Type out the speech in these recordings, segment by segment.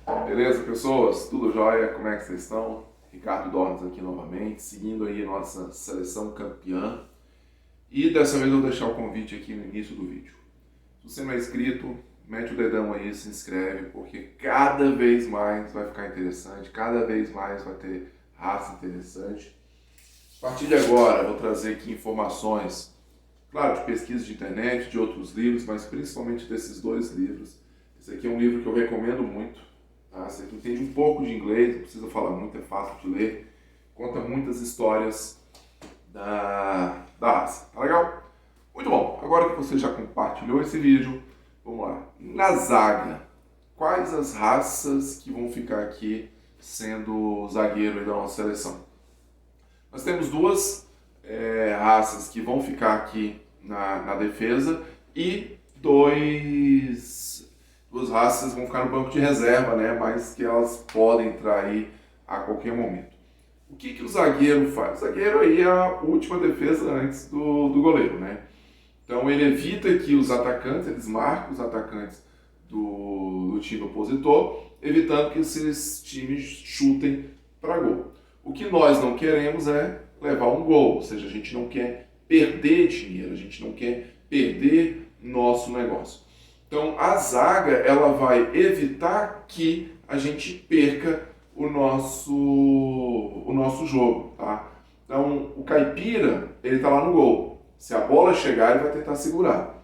Beleza, pessoas? Tudo jóia? Como é que vocês estão? Ricardo Dornes aqui novamente, seguindo aí nossa seleção campeã. E dessa vez eu vou deixar o convite aqui no início do vídeo. Se você não é inscrito, mete o dedão aí, se inscreve, porque cada vez mais vai ficar interessante, cada vez mais vai ter raça interessante. A partir de agora, eu vou trazer aqui informações, claro, de pesquisa de internet, de outros livros, mas principalmente desses dois livros. Esse aqui é um livro que eu recomendo muito. Tá? Você que entende um pouco de inglês, não precisa falar muito, é fácil de ler. Conta muitas histórias da raça. Tá legal? Muito bom. Agora que você já compartilhou esse vídeo, vamos lá. Na zaga, quais as raças que vão ficar aqui sendo zagueiro aí da nossa seleção? Nós temos duas raças que vão ficar aqui na defesa e duas raças vão ficar no banco de reserva, né? Mas que elas podem entrar aí a qualquer momento. O que o zagueiro faz? O zagueiro aí é a última defesa antes do goleiro, né? Então ele evita que os atacantes, eles marcam os atacantes do time opositor, evitando que esses times chutem para gol. O que nós não queremos é levar um gol, ou seja, a gente não quer perder dinheiro, a gente não quer perder nosso negócio. Então a zaga ela vai evitar que a gente perca o nosso jogo, tá? Então o caipira ele está lá no gol. Se a bola chegar ele vai tentar segurar.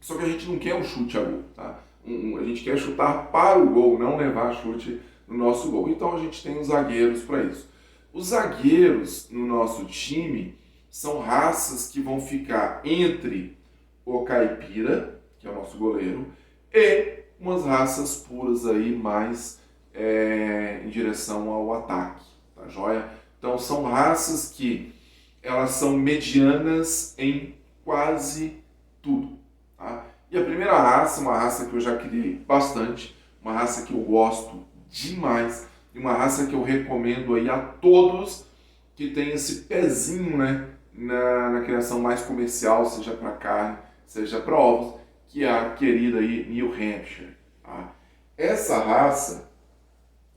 Só que a gente não quer um chute a gol, tá? A gente quer chutar para o gol, não levar chute no nosso gol. Então a gente tem os zagueiros para isso. Os zagueiros no nosso time são raças que vão ficar entre o caipira, que é o nosso goleiro, e umas raças puras aí mais em direção ao ataque, tá joia? Então são raças que elas são medianas em quase tudo, tá? E a primeira raça, uma raça que eu já criei bastante, uma raça que eu gosto demais, e uma raça que eu recomendo aí a todos que tem esse pezinho, né, na criação mais comercial, seja para carne, seja para ovos, que é a querida aí New Hampshire. Tá? Essa raça,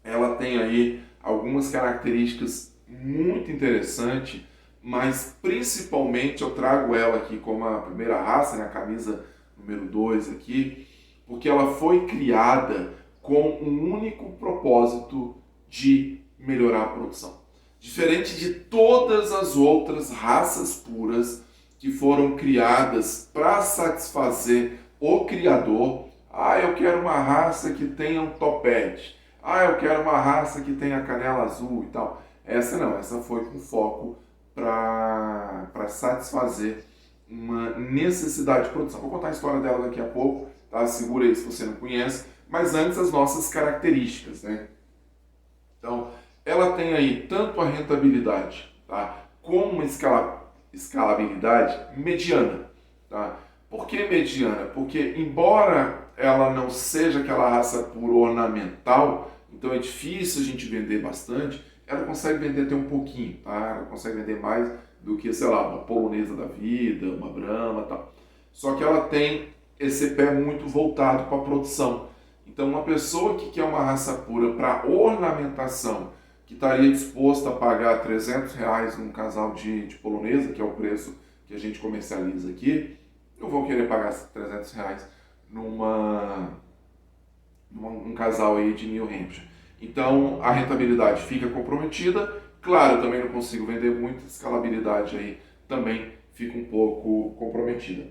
ela tem aí algumas características muito interessantes, mas principalmente eu trago ela aqui como a primeira raça, na camisa número 2 aqui, porque ela foi criada com um único propósito de melhorar a produção. Diferente de todas as outras raças puras que foram criadas para satisfazer o criador. Ah, eu quero uma raça que tenha um topete. Ah, eu quero uma raça que tenha canela azul e tal. Essa não, essa foi com foco para satisfazer uma necessidade de produção. Vou contar a história dela daqui a pouco, tá? Segura aí se você não conhece. Mas antes as nossas características, né? Então, ela tem aí tanto a rentabilidade, tá? Como uma escalabilidade mediana, tá? Por que mediana? Porque embora ela não seja aquela raça pura ornamental, então é difícil a gente vender bastante, ela consegue vender até um pouquinho, tá? Ela consegue vender mais do que, sei lá, uma polonesa da vida, uma brahma e tal. Só que ela tem esse pé muito voltado para a produção. Então, uma pessoa que quer uma raça pura para ornamentação, que estaria disposta a pagar R$ 300 num casal de polonesa, que é o preço que a gente comercializa aqui, não vão querer pagar R$ 300 num casal aí de New Hampshire. Então, a rentabilidade fica comprometida. Claro, eu também não consigo vender muito, a escalabilidade aí também fica um pouco comprometida.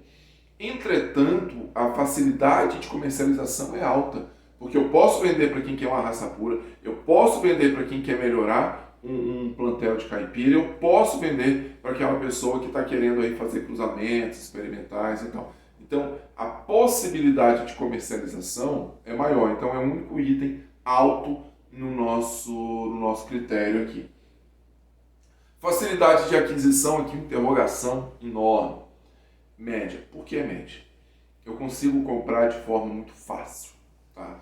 Entretanto, a facilidade de comercialização é alta, porque eu posso vender para quem quer uma raça pura, eu posso vender para quem quer melhorar um plantel de caipira, eu posso vender para aquela pessoa que está querendo aí fazer cruzamentos experimentais e tal. Então, a possibilidade de comercialização é maior, então é um único item alto no nosso critério aqui. Facilidade de aquisição aqui, interrogação enorme. Média. Por que média? Eu consigo comprar de forma muito fácil. Tá?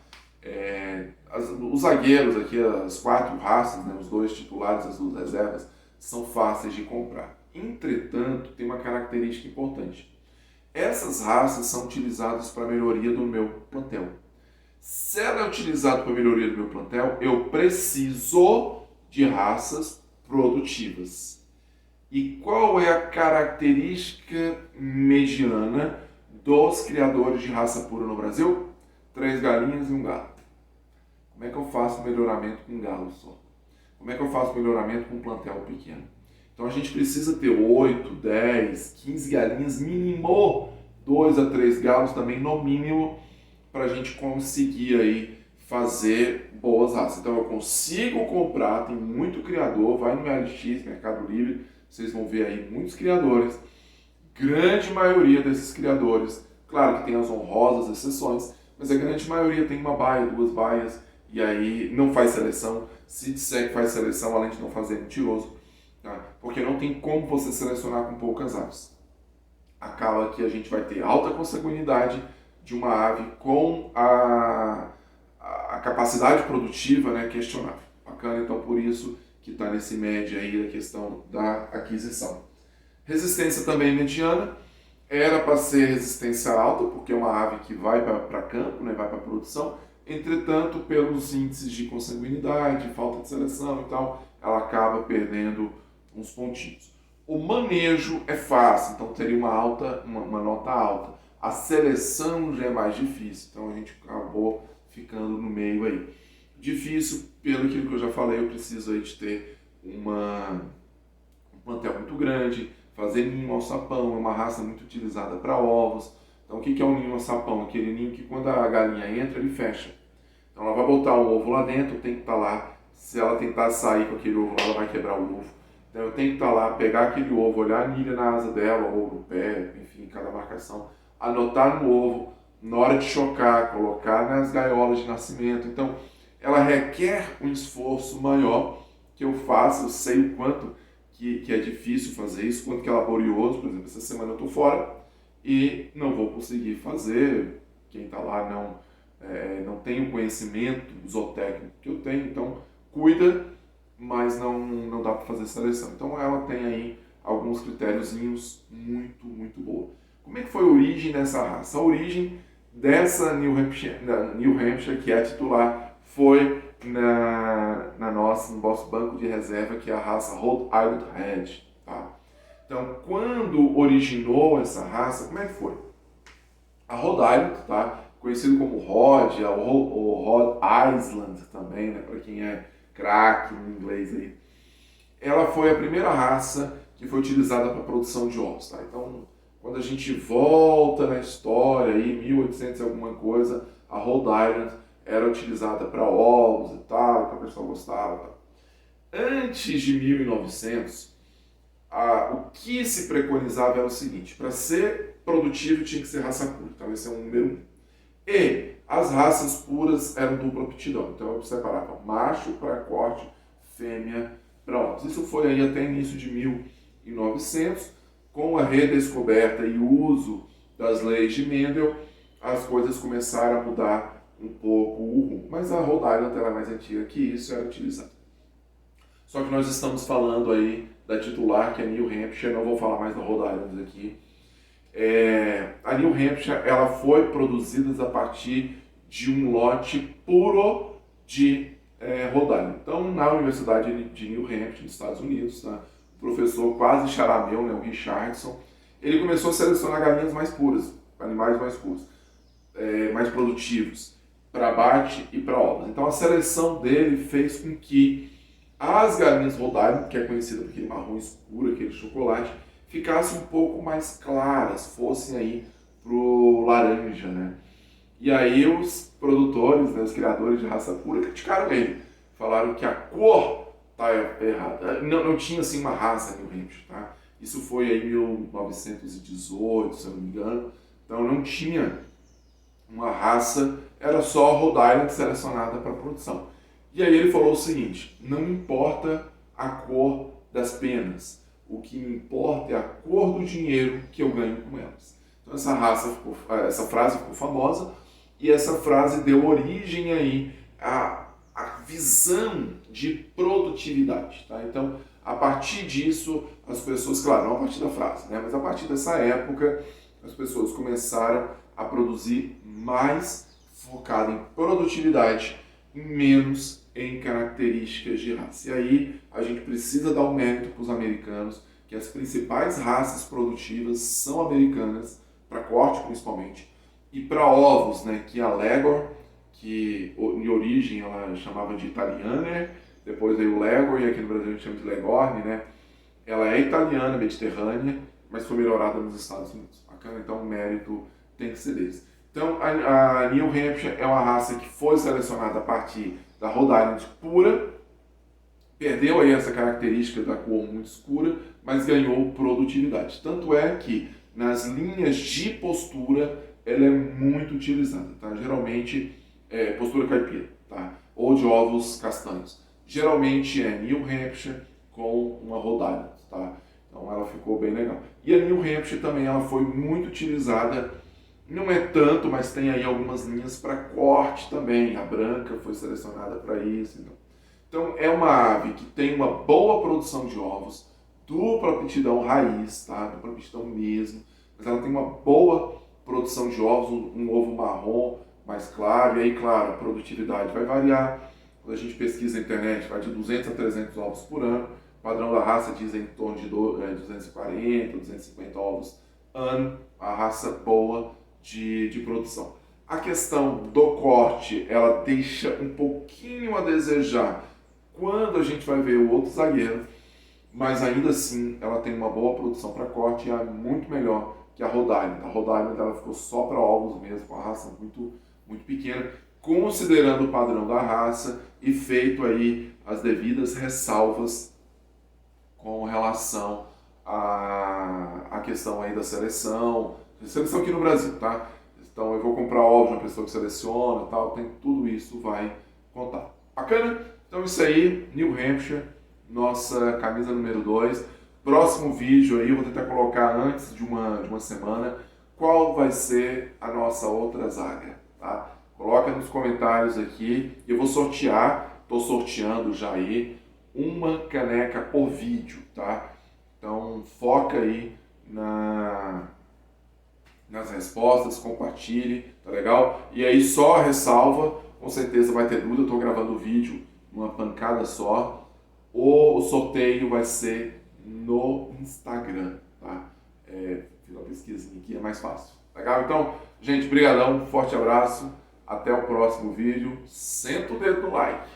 Os zagueiros aqui, as 4 raças, né, os 2 titulares, as 2 reservas, são fáceis de comprar. Entretanto, tem uma característica importante. Essas raças são utilizadas para a melhoria do meu plantel. Se ela é utilizado para a melhoria do meu plantel, eu preciso de raças produtivas. E qual é a característica mediana dos criadores de raça pura no Brasil? 3 galinhas e um galo. Como é que eu faço melhoramento com um galo só? Como é que eu faço melhoramento com um plantel pequeno? Então a gente precisa ter 8, 10, 15 galinhas, mínimo 2 a 3 galos também, no mínimo, para a gente conseguir aí fazer boas raças. Então eu consigo comprar, tem muito criador, vai no LX, Mercado Livre, vocês vão ver aí muitos criadores, grande maioria desses criadores, claro que tem as honrosas exceções, mas a grande maioria tem uma baia, 2 baias, e aí não faz seleção. Se disser que faz seleção, além de não fazer, é mentiroso, tá? Porque não tem como você selecionar com poucas aves. Acaba que a gente vai ter alta consanguinidade de uma ave com a capacidade produtiva, né, questionável. Bacana, então por isso que está nesse médio aí a questão da aquisição. Resistência também mediana, era para ser resistência alta, porque é uma ave que vai para campo, né, vai para produção. Entretanto, pelos índices de consanguinidade, falta de seleção e tal, ela acaba perdendo uns pontinhos. O manejo é fácil, então teria uma nota alta. A seleção já é mais difícil, então a gente acabou ficando no meio aí. Difícil, pelo que eu já falei, eu preciso aí de ter um plantel muito grande, fazer ninho ao sapão, é uma raça muito utilizada para ovos. Então o que é um ninho ao sapão? Aquele ninho que quando a galinha entra, ele fecha. Então ela vai botar o ovo lá dentro, tem que estar lá. Se ela tentar sair com aquele ovo, ela vai quebrar o ovo. Então eu tenho que estar lá, pegar aquele ovo, olhar a anilha na asa dela, ou no pé, enfim, cada marcação, anotar no ovo, na hora de chocar, colocar nas gaiolas de nascimento. Então ela requer um esforço maior que eu faço, eu sei o quanto que é difícil fazer isso, quanto que é laborioso. Por exemplo, essa semana eu estou fora e não vou conseguir fazer. Quem está lá não tem o conhecimento zootécnico que eu tenho, então cuida, mas não dá para fazer seleção. Então ela tem aí alguns critériozinhos muito boa. Como é que foi a origem dessa raça? A origem dessa New Hampshire, que é a titular, foi no nosso banco de reserva, que é a raça Rhode Island Red. Tá? Então, quando originou essa raça, como é que foi? A Rhode Island, tá? Conhecido como Rhode, ou Rhode Island também, né? Para quem é craque no inglês aí. Ela foi a primeira raça que foi utilizada para a produção de ovos. Tá? Então, quando a gente volta na história, aí, 1800 e alguma coisa, a Rhode Island era utilizada para ovos e tal, que a pessoa gostava. Tá? Antes de 1900, o que se preconizava era o seguinte: para ser produtivo tinha que ser raça pura, então esse é o número 1. E as raças puras eram dupla aptidão, então eu separava macho para corte, fêmea para ovos. Isso foi aí até início de 1900, com a redescoberta e uso das leis de Mendel, as coisas começaram a mudar um pouco o rumo. Mas a Rhode Island era mais antiga que isso, era utilizada. Só que nós estamos falando aí da titular, que é New Hampshire, não vou falar mais da Rhode Island aqui. A New Hampshire ela foi produzida a partir de um lote puro de Rhode Island. Então, na Universidade de New Hampshire, nos Estados Unidos, tá? O professor quase xarameu, né, o Richardson, ele começou a selecionar galinhas mais puras, animais mais puros, mais produtivos, para abate e para ovos. Então, a seleção dele fez com que as galinhas Rhode Island, que é conhecida por aquele marrom escuro, aquele chocolate, ficassem um pouco mais claras, fossem aí pro laranja, né? E aí os produtores, né, os criadores de raça pura criticaram ele. Falaram que a cor tá errada. Não tinha assim uma raça New Hampshire, tá? Isso foi aí em 1918, se eu não me engano. Então não tinha uma raça, era só a Rhode Island selecionada para produção. E aí ele falou o seguinte: não importa a cor das penas, o que me importa é a cor do dinheiro que eu ganho com elas. Então essa frase ficou famosa e essa frase deu origem aí à visão de produtividade. Tá? Então, a partir disso, as pessoas, claro, não a partir da frase, né? Mas a partir dessa época, as pessoas começaram a produzir mais focada em produtividade e menos em características de raça. E aí a gente precisa dar um mérito para os americanos, que as principais raças produtivas são americanas, para corte principalmente, e para ovos, né, que a Legor, que em origem ela chamava de Italiener, depois veio o Legor, e aqui no Brasil a gente chama de Legorne, né? Ela é italiana, mediterrânea, mas foi melhorada nos Estados Unidos. Bacana, então o mérito tem que ser deles. Então a New Hampshire é uma raça que foi selecionada a partir da Rhode Island pura, perdeu aí essa característica da cor muito escura, mas ganhou produtividade. Tanto é que nas linhas de postura ela é muito utilizada, tá? Geralmente postura caipira, tá? Ou de ovos castanhos. Geralmente é New Hampshire com uma Rhode Island, tá? Então ela ficou bem legal. E a New Hampshire também ela foi muito utilizada, não é tanto, mas tem aí algumas linhas para corte também. A branca foi selecionada para isso. Então é uma ave que tem uma boa produção de ovos, dupla aptidão raiz, tá? Dupla aptidão mesmo, mas ela tem uma boa produção de ovos, um ovo marrom mais claro, e aí, claro, a produtividade vai variar. Quando a gente pesquisa na internet, vai de 200 a 300 ovos por ano. O padrão da raça diz em torno de 240, 250 ovos ano, a raça boa de produção. A questão do corte, ela deixa um pouquinho a desejar quando a gente vai ver o outro zagueiro, mas ainda assim ela tem uma boa produção para corte e é muito melhor que a Rhode Island. A Rhode Island ela ficou só para ovos mesmo, com a raça muito pequena, considerando o padrão da raça e feito aí as devidas ressalvas com relação à questão aí da seleção aqui no Brasil, tá? Então eu vou comprar ovos de uma pessoa que seleciona, tal, tem tudo isso vai contar. Bacana? Então isso aí, New Hampshire, nossa camisa número 2. Próximo vídeo aí eu vou tentar colocar antes de uma semana qual vai ser a nossa outra zaga, tá? Coloca nos comentários aqui, eu vou sortear, estou sorteando já aí uma caneca por vídeo, tá? Então foca aí nas respostas, compartilhe, tá legal? E aí só ressalva, com certeza vai ter dúvida, eu estou gravando o vídeo numa pancada só. O sorteio vai ser no Instagram, tá? Fiz uma pesquisinha aqui, é mais fácil. Legal? Então, gente, brigadão, forte abraço, até o próximo vídeo. Senta o dedo no like.